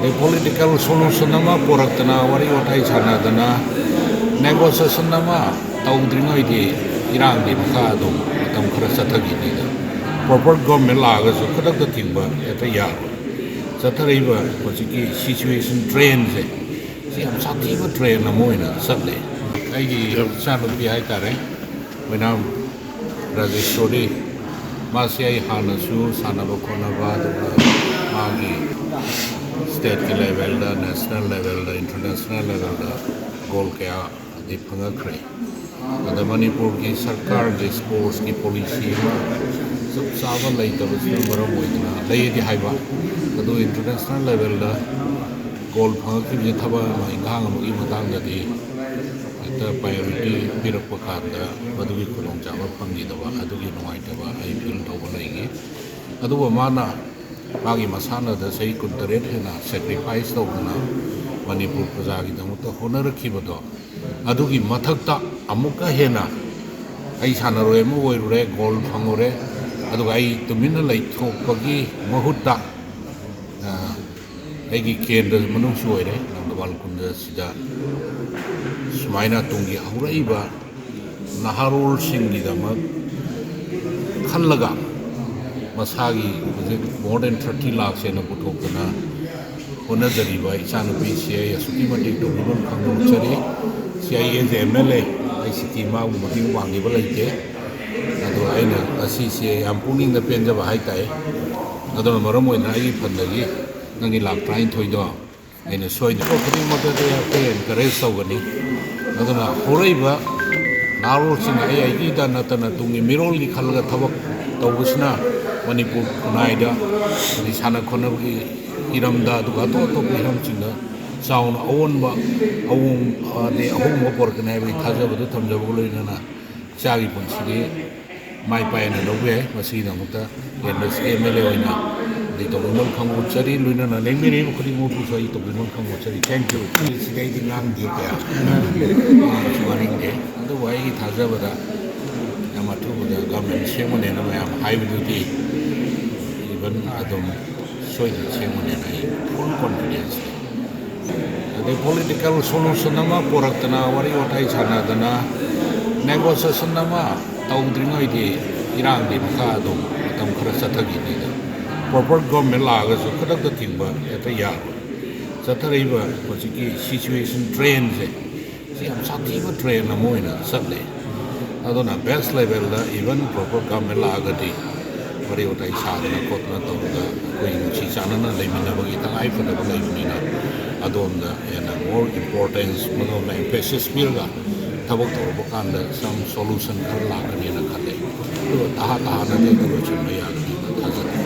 political solution nama poraktana wari watai sanadana negotiation nama tawdringai di irang di makha dum matam khara sathagi ni proper government laga so khadak da tingba eta ya sathariba hojiki situation train se si am sathiba train na moina satle ai gi sanu bi hai tare wenam rajeshwari masai hanasu sanaba konaba magi state level da national level da international level da goal kya di phangakre ada manipur ki sarkar ki sports ki policy ma sab sawa lai ta bas number moidna lai di haiba adu international level da goal phangakre je thaba ma ingang ma gi matang da di ata priority pirak pakanda adu gi khulong chawa phangi da ba adu gi noi ta ba ai feel to ba lai gi adu ba mana magi masana da sei kuntaret hena sacrifice to na manipur praja gi damu to honor khibodo adugi mathakta amuka hena ai sanaroi mu oirure goal phangore aduga ai tumina lai thokpagi mahutta ai gi kendra manung suoire nangwal kunda sida sumaina tungi hauraiba naharul singi dama khallaga masagi more than 30 lakhs ena puthokna honajariba ichanupi sia yasuki mati to gulon khangno chari sia ye MLA ICT ma bu mati wangi balaite ado aina asi sia ampuning da penja ba haitai ado maram oina ai phandagi nangi lak train thoido aina soida ko khri mata de pe encourage sawgani ado na horaiba naro singa ai ki da natana tungi mirol gi khalga thabak tawusna manipur naida di sana khona gi iramda duga to hiram chinga sound awon ba awung de ahung mo por kana bi thaja bu thamja bu loina na chagi punchi de mai pai na lobe masi na muta ns MLA oina di to mon khang uchari loina na lengmi ni khri mo pu sai to mon khang uchari thank you sigai di nang di ka chuaring de ado wai gi thaja ba da ama thu bu da government shemo ne na ma hai bu di even adom soida shemo ne na full confidence the political solution nama poraktana wari watai sanadana negotiation nama tawdringai di irang di makha dum matam khara sathagi ni proper government laga so khadak da tingba eta ya sathariba hojiki situation train se si am sathiba train na moina satle adona best level da even proper government laga di wari watai sadana kotna tawda koi chi chanana leimina bagi tangai phada ba leimina adonda and more importance madona emphasis mirga thabak thorba kanda some solution khar la kani na khale to ta na de ko chun ya ni thaja